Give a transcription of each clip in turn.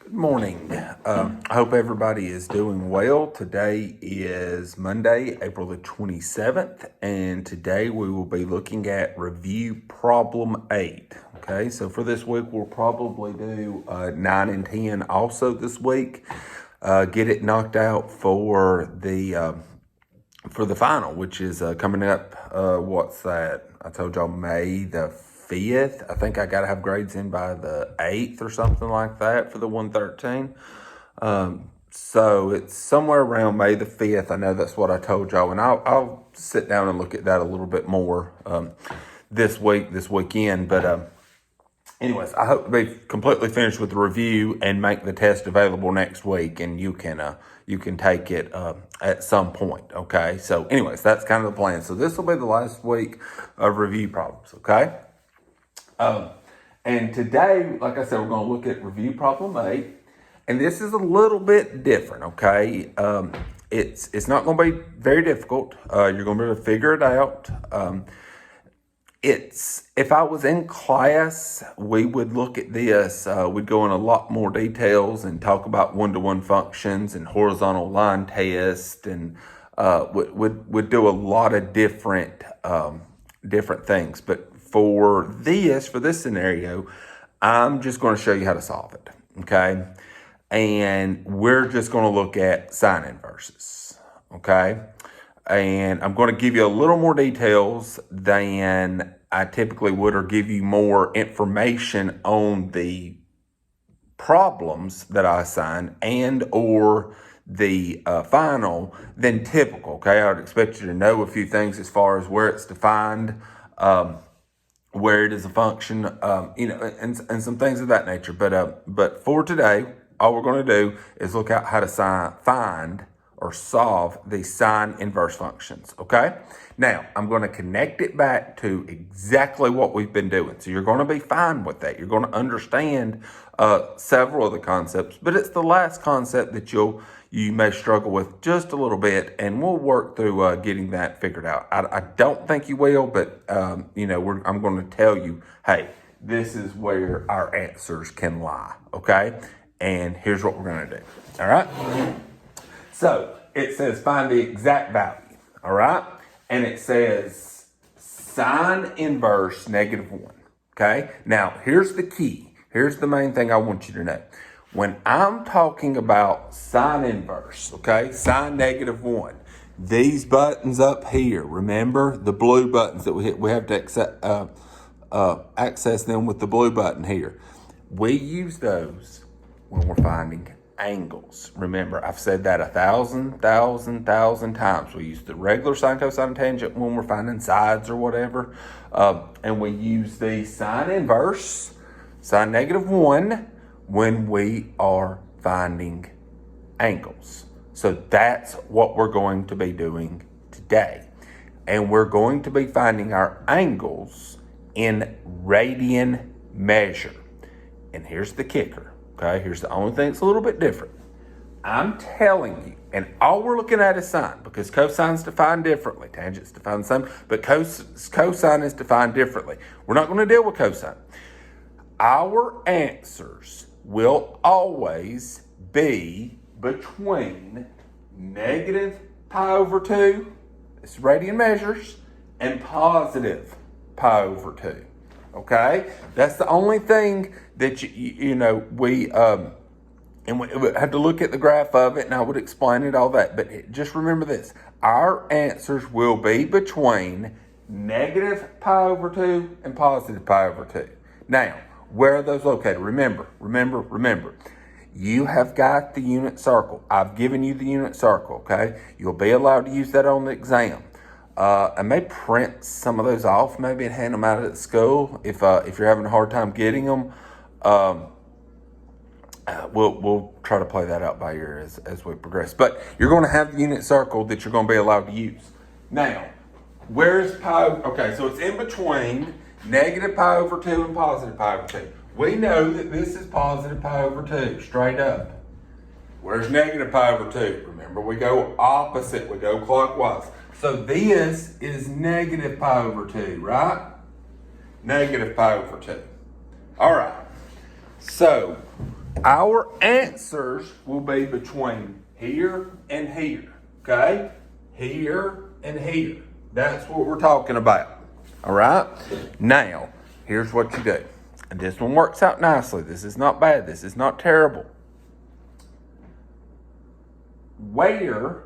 Good morning. I hope everybody is doing well. Today is Monday, April the 27th, and today we will be looking at review problem 8. Okay, so for this week, we'll probably do 9 and 10 also this week. Get it knocked out for the final, which is coming up. What's that? I told y'all May the 5th. I think I got to have grades in by the 8th or something like that for the 113. So it's somewhere around May the 5th. I know that's what I told y'all, and I'll sit down and look at that a little bit more this weekend. But anyways, I hope to be completely finished with the review and make the test available next week, and you can take it at some point. Okay. So anyways, that's kind of the plan. So this will be the last week of review problems. Okay. And today, like I said, we're going to look at review problem 8, and this is a little bit different. Okay. It's not going to be very difficult. You're going to be able to figure it out. If I was in class, we would look at this. We'd go in a lot more details and talk about one-to-one functions and horizontal line test, and would do a lot of different things. But for this scenario, I'm just going to show you how to solve it. Okay, and we're just going to look at sine inverses. Okay. And I'm going to give you a little more details than I typically would, or give you more information on the problems that I assign and or the final than typical. Okay, I would expect you to know a few things as far as where it's defined, where it is a function, and some things of that nature. But for today, all we're going to do is look at how to find or solve the sine inverse functions. Okay. Now I'm going to connect it back to exactly what we've been doing. So you're going to be fine with that. You're going to understand several of the concepts, but it's the last concept that you may struggle with just a little bit, and we'll work through getting that figured out. I don't think you will, but I'm going to tell you, hey, this is where our answers can lie. Okay. And here's what we're going to do. All right. So it says find the exact value, all right? And it says sine inverse -1, okay? Now, here's the key. Here's the main thing I want you to know. When I'm talking about sine inverse, okay, sine -1, these buttons up here, remember the blue buttons that we hit, we have to access them with the blue button here. We use those when we're finding angles. Remember, I've said that 1,000 times. We use the regular sine, cosine, and tangent when we're finding sides or whatever. And we use the sine inverse, sine -1, when we are finding angles. So that's what we're going to be doing today. And we're going to be finding our angles in radian measure. And here's the kicker. Okay, here's the only thing that's a little bit different. I'm telling you, and all we're looking at is sine, because cosine's defined differently. Tangent's defined the same, but cosine is defined differently. We're not going to deal with cosine. Our answers will always be between -pi/2, it's radian measures, and +pi/2. Okay, that's the only thing that we had to look at the graph of it, and I would explain it, all that. But just remember this: our answers will be between -pi/2 and +pi/2. Now, where are those located? Remember. You have got the unit circle. I've given you the unit circle. Okay, you'll be allowed to use that on the exam. I may print some of those off, maybe, and hand them out at school if you're having a hard time getting them. We'll try to play that out by ear as we progress. But you're going to have the unit circle that you're going to be allowed to use. Now, where's pi? Okay, so it's in between -pi/2 and +pi/2. We know that this is +pi/2, straight up. Where's -pi/2? Remember, we go opposite, we go clockwise. So this is -pi/2, right? -pi/2. All right. So our answers will be between here and here, okay? Here and here. That's what we're talking about, all right? Now, here's what you do. And this one works out nicely. This is not bad. This is not terrible. Where,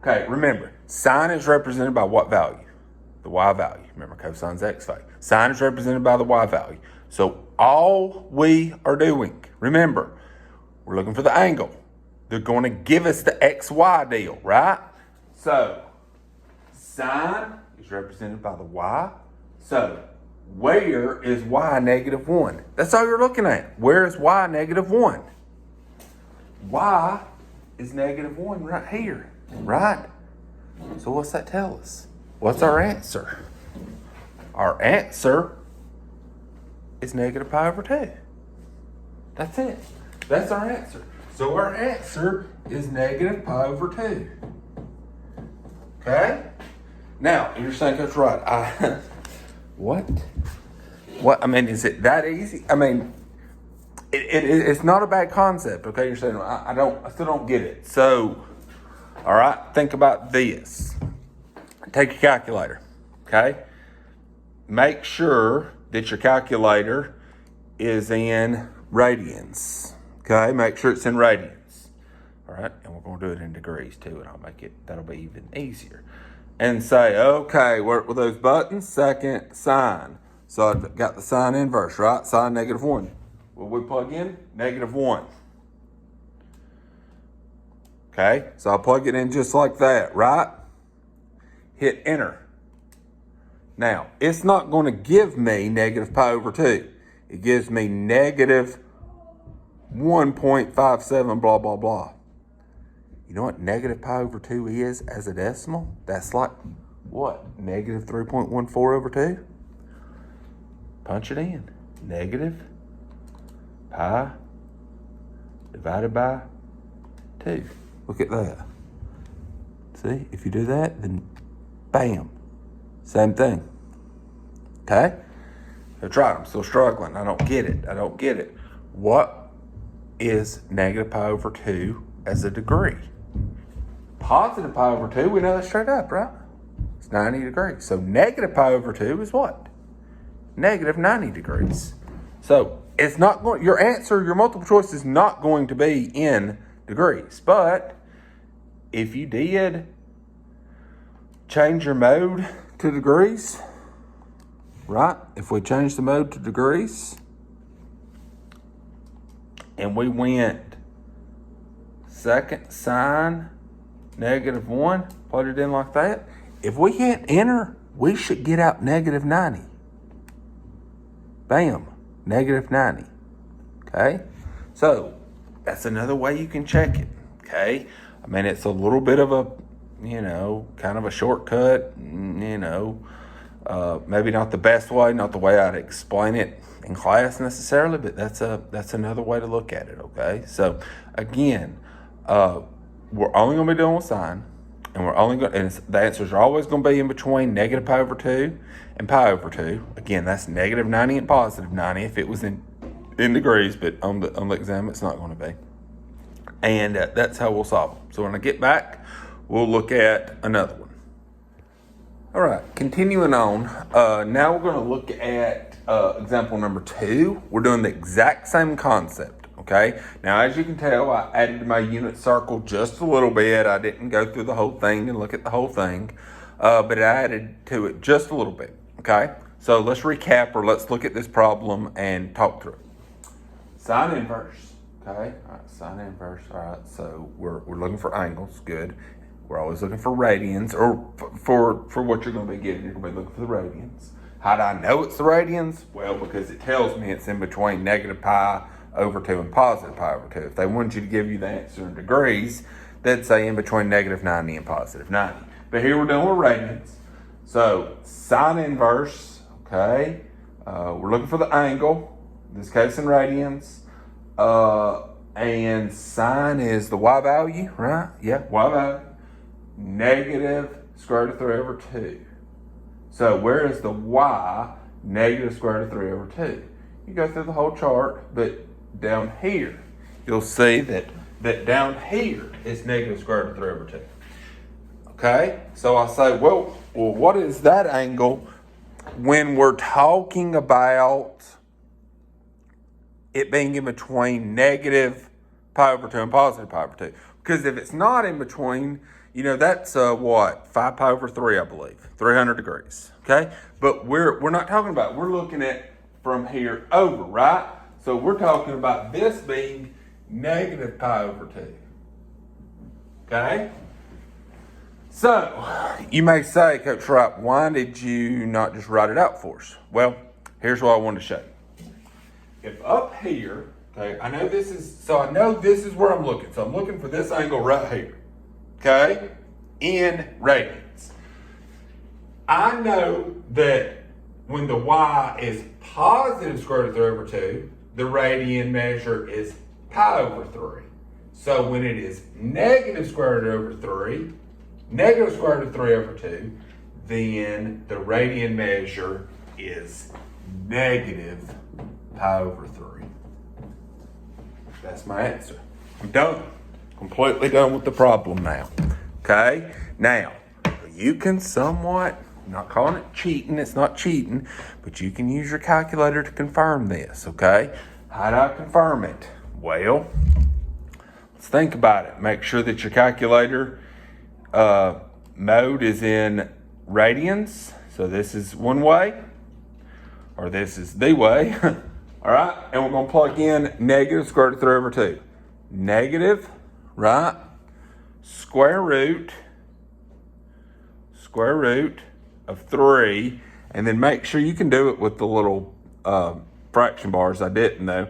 okay, remember, sine is represented by what value? The y value. Remember, cosine's x value. Sine is represented by the y value. So all we are doing, remember, we're looking for the angle. They're going to give us the xy deal, right? So sine is represented by the y. So where is y negative 1? That's all you're looking at. Where is y negative 1? Y is negative 1 right here, right? So what's that tell us? What's our answer? Our answer is negative pi over 2. That's it. That's our answer. So our answer is negative pi over 2. Okay? Now, you're saying, Coach Wright, what? What? I mean, is it that easy? I mean, it's not a bad concept, okay? You're saying, I still don't get it. So, all right, think about this. Take your calculator, okay? Make sure that your calculator is in radians, okay? Make sure it's in radians, all right? And we're going to do it in degrees too, and that'll be even easier. And say, okay, work with those buttons. Second, sine. So I've got the sine inverse, right? Sine negative 1. What we plug in? Negative 1. Okay, so I'll plug it in just like that, right? Hit enter. Now, it's not going to give me negative pi over 2. It gives me negative 1.57 blah, blah, blah. You know what negative pi over 2 is as a decimal? That's like, what? Negative 3.14 over 2? Punch it in. Negative pi divided by 2. Look at that. See, if you do that, then bam, same thing. Okay? That's right, I'm still struggling. I don't get it. What is negative pi over 2 as a degree? Positive pi over 2, we know that straight up, right? It's 90 degrees. So negative pi over 2 is what? Negative 90 degrees. So it's not going, your answer, your multiple choice is not going to be in degrees. But if you did change your mode to degrees, right? If we change the mode to degrees and we went second sine negative 1, plug it in like that. If we hit enter, we should get out negative 90. Bam, negative 90. Okay? So that's another way you can check it. Okay? I mean, it's a little bit of a, kind of a shortcut, maybe not the best way, not the way I'd explain it in class necessarily, but that's another way to look at it, okay? So again, we're only going to be dealing with sine, and the answers are always going to be in between negative pi over 2 and pi over 2. Again, that's negative 90 and positive 90 if it was in degrees, but on the exam it's not going to be. And that's how we'll solve them. So when I get back, we'll look at another one. All right, continuing on. Now we're going to look at example number 2. We're doing the exact same concept, okay? Now, as you can tell, I added to my unit circle just a little bit. I didn't go through the whole thing and look at the whole thing, but I added to it just a little bit, okay? So let's recap, or let's look at this problem and talk through it. Sine inverse. Okay, all right, sine inverse. All right, so we're looking for angles. Good. We're always looking for radians, or for what you're going to be getting. You're going to be looking for the radians. How do I know it's the radians? Well, because it tells me it's in between negative pi over 2 and positive pi over 2. If they wanted you to give you the answer in degrees, they'd say in between negative 90 and positive 90. But here we're dealing with radians. So sine inverse. Okay, we're looking for the angle. In this case, in radians. And sine is the y value, right? Yeah, y value. Negative square root of 3 over 2. So where is the y? Negative square root of 3 over 2. You go through the whole chart, but down here, you'll see that down here is negative square root of 3 over 2. Okay? So I say, well, what is that angle when we're talking about it being in between negative pi over 2 and positive pi over 2? Because if it's not in between, that's what? 5 pi over 3, I believe. 300 degrees. Okay? But we're not talking about, we're looking at from here over, right? So we're talking about this being negative pi over 2. Okay? So, you may say, Coach Wright, why did you not just write it out for us? Well, here's what I wanted to show you. If up here, okay, I know this is where I'm looking. So I'm looking for this angle right here, okay, in radians. I know that when the y is positive square root of 3 over 2, the radian measure is pi over 3. So when it is negative square root over 3, negative square root of 3 over 2, then the radian measure is negative pi over 3. That's my answer. I'm done. Completely done with the problem now. Okay? Now, you can somewhat, I'm not calling it cheating, it's not cheating, but you can use your calculator to confirm this, okay? How do I confirm it? Well, let's think about it. Make sure that your calculator mode is in radians. So this is one way, or this is the way. All right, and we're going to plug in negative square root of 3 over 2. Negative, right, square root of 3, and then make sure you can do it with the little fraction bars. I didn't though.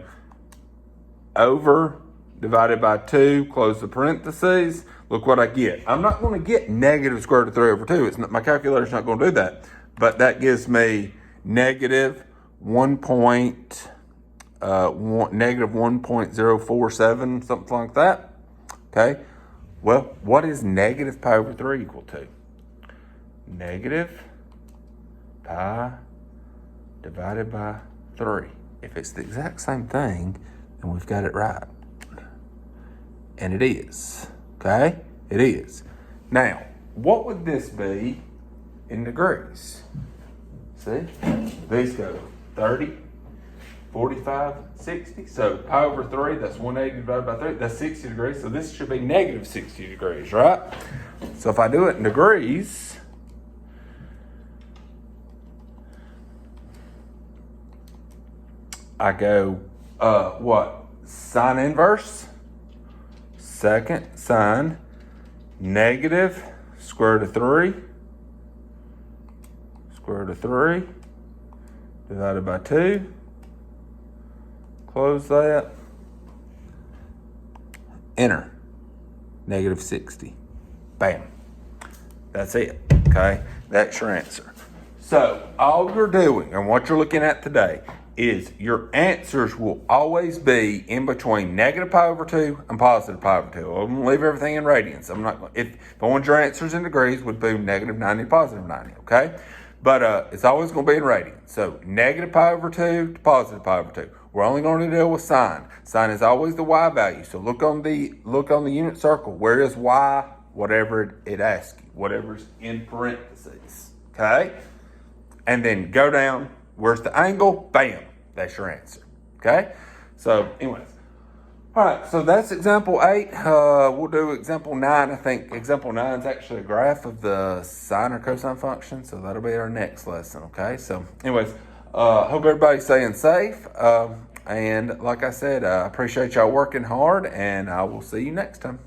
Over divided by 2, close the parentheses. Look what I get. I'm not going to get negative square root of 3 over 2. It's not, my calculator's not going to do that. But that gives me negative 1.047, something like that. Okay. Well, what is negative pi over 3 equal to? Negative pi divided by 3. If it's the exact same thing, then we've got it right. And it is. Okay? It is. Now, what would this be in degrees? See? These go 30, 45, 60. So pi over 3, that's 180 divided by 3. That's 60 degrees. So this should be negative 60 degrees, right? So if I do it in degrees, I go, sine inverse, second sine, negative square root of 3, divided by 2, close that, enter, negative 60, bam, that's it, okay, that's your answer. So all you're doing and what you're looking at today is your answers will always be in between negative pi over 2 and positive pi over 2. I'm going to leave everything in radians. I'm not. If I want your answers in degrees, would be negative 90, positive 90. Okay, but it's always going to be in radians. So negative pi over 2 to positive pi over 2. We're only going to deal with sine. Sine is always the y value. So look on the unit circle. Where is y? Whatever it asks you. Whatever's in parentheses. Okay, and then go down. Where's the angle? Bam. That's your answer. Okay? So, anyways. All right. So, that's example 8. We'll do example 9. I think example 9 is actually a graph of the sine or cosine function. So, that'll be our next lesson. Okay? So, anyways, hope everybody's staying safe. And like I said, I appreciate y'all working hard. And I will see you next time.